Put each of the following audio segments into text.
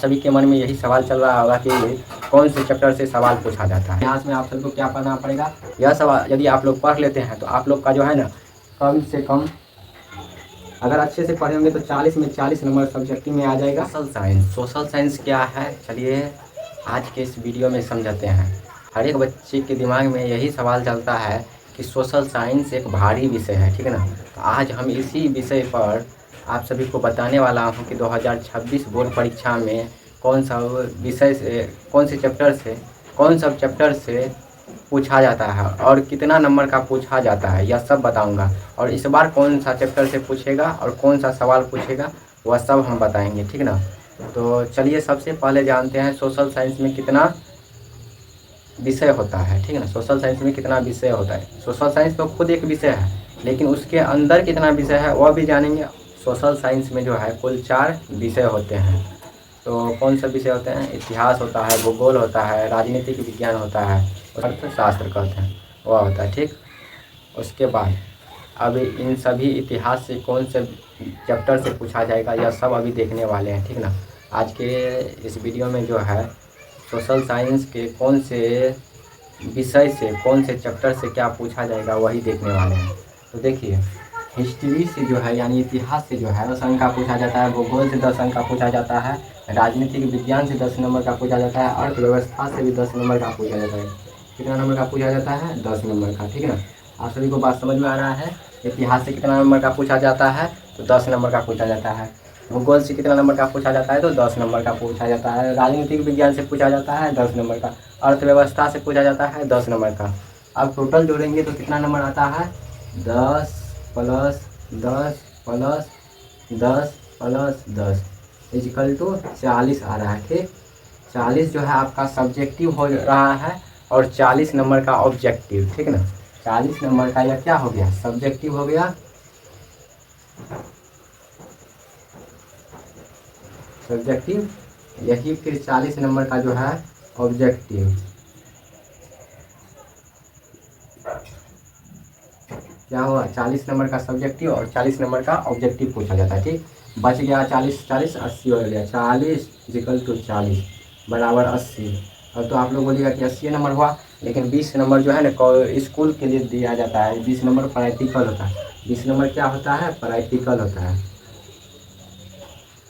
सभी के मन में यही सवाल चल रहा होगा कि कौन से चैप्टर से सवाल पूछा जाता है। इतिहास में आप सबको क्या पढ़ना पड़ेगा, यह सवाल यदि आप लोग पढ़ लेते हैं तो आप लोग का जो है ना कम से कम अगर अच्छे से पढ़ेंगे तो 40 में 40 नंबर सब्जेक्ट में आ जाएगा। सोशल साइंस क्या है, चलिए आज के इस वीडियो में समझाते हैं। हर एक बच्चे के दिमाग में यही सवाल चलता है कि सोशल साइंस एक भारी विषय है, ठीक है ना। तो आज हम इसी विषय पर आप सभी को बताने वाला हूं कि 2026 बोर्ड परीक्षा में कौन सा विषय से कौन सब चैप्टर से पूछा जाता है और कितना नंबर का पूछा जाता है, यह सब बताऊंगा। और इस बार कौन सा चैप्टर से पूछेगा और कौन सा सवाल पूछेगा वह सब हम बताएंगे, ठीक ना। तो चलिए सबसे पहले जानते हैं सोशल साइंस में कितना विषय होता है, ठीक है ना। सोशल साइंस में कितना विषय होता है। सोशल साइंस तो खुद एक विषय है, लेकिन उसके अंदर कितना विषय है वह भी जानेंगे। सोशल साइंस में जो है कुल 4 विषय होते हैं। तो कौन सा विषय होते हैं, इतिहास होता है, भूगोल होता है, राजनीतिक विज्ञान होता है, अर्थशास्त्र कहते हैं वह होता है, ठीक। उसके बाद अब इन सभी इतिहास से कौन से चैप्टर से पूछा जाएगा यह सब अभी देखने वाले हैं, ठीक ना। आज के इस वीडियो में जो है सोशल साइंस के कौन से विषय से कौन से चैप्टर से क्या पूछा जाएगा वही देखने वाले हैं। तो देखिए हिस्ट्री से जो है यानी इतिहास से जो है 10 अंक का पूछा जाता है, भूगोल से 10 अंक का पूछा जाता है, राजनीतिक विज्ञान से 10 नंबर का पूछा जाता है, अर्थव्यवस्था से भी 10 नंबर का पूछा जाता है। कितना नंबर का पूछा जाता है, 10 नंबर का, ठीक है ना। आप सभी को बात समझ में आ रहा है। इतिहास से कितना नंबर का पूछा जाता है तो 10 नंबर का पूछा जाता है। भूगोल से कितना नंबर का पूछा जाता है तो 10 नंबर का पूछा जाता है। राजनीतिक विज्ञान से पूछा जाता है 10 नंबर का। अर्थव्यवस्था से पूछा जाता है 10 नंबर का। अब टोटल जोड़ेंगे तो कितना नंबर आता है, 10 plus 10 plus 10 plus 10 equal to 40 आ रहा है, ठीक। 40 जो है आपका सब्जेक्टिव हो रहा है और 40 नंबर का ऑब्जेक्टिव, ठीक ना। 40 नंबर का यह क्या हो गया, सब्जेक्टिव हो गया, सब्जेक्टिव। यही फिर 40 नंबर का जो है ऑब्जेक्टिव। क्या हुआ, 40 नंबर का सब्जेक्टिव और 40 नंबर का ऑब्जेक्टिव पूछा जाता है, ठीक। बच गया 40 40 80 हो गया, 40 इक्वल टू 40 बराबर 80। अब तो आप लोग बोलिएगा कि 80 नंबर हुआ, लेकिन 20 नंबर जो है ना स्कूल के लिए दिया जाता है। 20 नंबर प्रैक्टिकल होता है। 20 नंबर क्या होता है, प्रैक्टिकल होता है,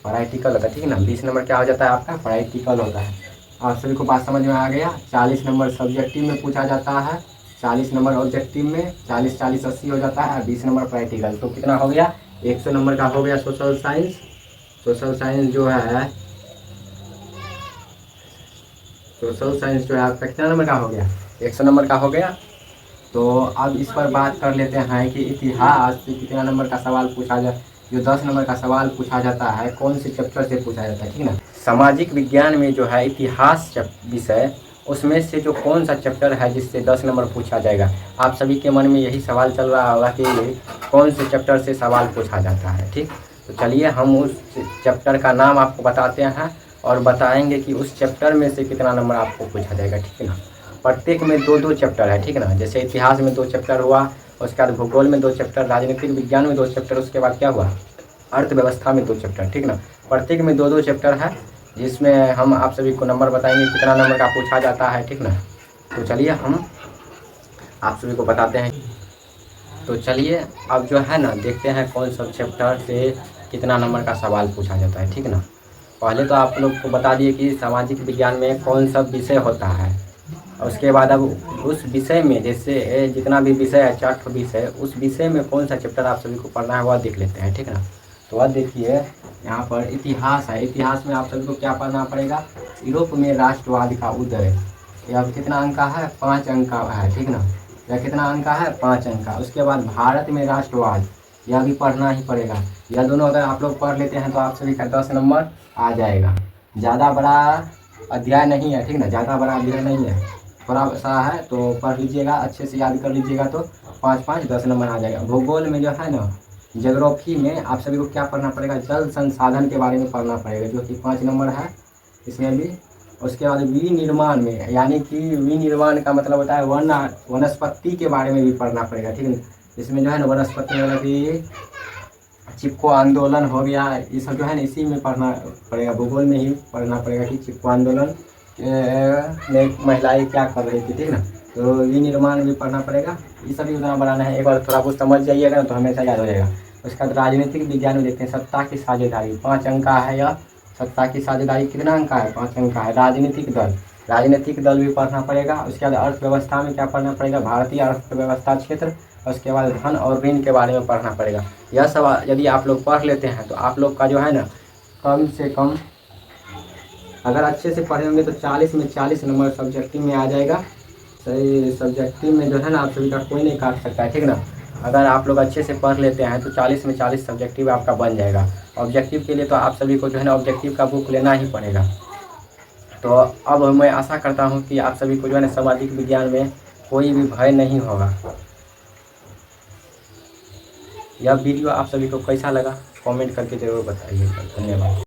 प्रैक्टिकल होता है, ठीक है ना। 20 नंबर क्या हो जाता है आपका, प्रैक्टिकल होता है। आप सभी को बात समझ में आ गया। 40 नंबर सब्जेक्टिव में पूछा जाता है, 40 नंबर ऑब्जेक्टिव में, 40 40 80 हो जाता है, 20 नंबर प्रैक्टिकल। तो कितना हो गया, 100 नंबर का हो गया सोशल साइंस। सोशल साइंस जो है आपका कितना नंबर का हो गया, 100 नंबर का हो गया। तो अब इस पर बात कर लेते हैं कि इतिहास से कितना नंबर का सवाल पूछा जाए। जो 10 नंबर का सवाल पूछा जाता है कौन से चैप्टर से पूछा जाता है, ठीक ना। सामाजिक विज्ञान में जो है इतिहास विषय, उसमें से जो कौन सा चैप्टर है जिससे 10 नंबर पूछा जाएगा। आप सभी के मन में यही सवाल चल रहा होगा कि कौन से चैप्टर से सवाल पूछा जाता है, ठीक। तो चलिए हम उस चैप्टर का नाम आपको बताते हैं और बताएंगे कि उस चैप्टर में से कितना नंबर आपको पूछा जाएगा, ठीक है ना। प्रत्येक में 2-2 चैप्टर है, ठीक है ना। जैसे इतिहास में 2 चैप्टर हुआ, उसके बाद भूगोल में 2 चैप्टर, राजनीतिक विज्ञान में 2 चैप्टर, उसके बाद क्या हुआ, अर्थव्यवस्था में 2 चैप्टर, ठीक ना। प्रत्येक में 2-2 चैप्टर है, जिसमें हम आप सभी को नंबर बताएंगे कितना नंबर का पूछा जाता है, ठीक ना। तो चलिए हम आप सभी को बताते हैं। तो चलिए अब जो है ना देखते हैं कौन सा चैप्टर से कितना नंबर का सवाल पूछा जाता है, ठीक ना। पहले तो आप लोग को बता दिए कि सामाजिक विज्ञान में कौन सा विषय होता है। और उसके बाद अब उस विषय में जैसे जितना भी विषय है 4 विषय, उस विषय में कौन सा चैप्टर आप सभी को पढ़ना है वह देख लेते हैं, ठीक ना। तो वह देखिए यहाँ पर इतिहास है। इतिहास में आप सभी को क्या पढ़ना पड़ेगा, यूरोप में राष्ट्रवाद का उदय। यह कितना अंक का है, 5 अंक का है, ठीक ना। यह कितना अंक का है, 5 अंक का। उसके बाद भारत में राष्ट्रवाद, यह भी पढ़ना ही पड़ेगा। यह दोनों अगर आप लोग पढ़ लेते हैं तो आप सभी का 10 नंबर आ जाएगा। ज़्यादा बड़ा अध्याय नहीं है, ठीक ना, ज़्यादा बड़ा अध्याय नहीं है, थोड़ा सा है, तो पढ़ लीजिएगा, अच्छे से याद कर लीजिएगा तो 5-5 10 नंबर आ जाएगा। भूगोल में जो है ना, ज्योग्राफी में आप सभी को क्या पढ़ना पड़ेगा, जल संसाधन के बारे में पढ़ना पड़ेगा, जो कि 5 नंबर है इसमें भी। उसके बाद विनिर्माण में, यानी कि विनिर्माण का मतलब होता है वनस्पति के बारे में भी पढ़ना पड़ेगा, ठीक है। इसमें जो है ना वनस्पति मतलब कि चिपको आंदोलन हो गया, ये सब जो है ना इसी में पढ़ना पड़ेगा, भूगोल में ही पढ़ना पड़ेगा कि चिपको आंदोलन में महिलाएं क्या कर रही थी, ठीक ना। तो विनिर्माण भी पढ़ना पड़ेगा, ये सभी उदाहरण बनाना है। एक बार थोड़ा बहुत समझ जाइएगा ना तो हमेशा याद हो जाएगा। उसके बाद राजनीतिक विज्ञान में देखते हैं सत्ता की साझेदारी, 5 अंक का है यह। सत्ता की साझेदारी कितना अंक का है, 5 अंक का है। राजनीतिक दल, राजनीतिक दल भी पढ़ना पड़ेगा। उसके बाद अर्थव्यवस्था में क्या पढ़ना पड़ेगा, भारतीय अर्थव्यवस्था क्षेत्र। उसके बाद धन और ऋण के बारे में पढ़ना पड़ेगा। यह सब यदि आप लोग पढ़ लेते हैं तो आप लोग का जो है ना कम से कम अगर अच्छे से पढ़े होंगे तो 40 में 40 नंबर सब्जेक्टिव में आ जाएगा। सही, सब्जेक्टिव में जो है ना आप सभी का कोई नहीं काट सकता है, ठीक ना। अगर आप लोग अच्छे से पढ़ लेते हैं तो 40 में 40 सब्जेक्टिव आपका बन जाएगा। ऑब्जेक्टिव के लिए तो आप सभी को जो है ना ऑब्जेक्टिव का बुक लेना ही पड़ेगा। तो अब मैं आशा करता हूँ कि आप सभी को जो है ना सामाजिक विज्ञान में कोई भी भय नहीं होगा। यह वीडियो आप सभी को कैसा लगा कमेंट करके ज़रूर बताइएगा। धन्यवाद।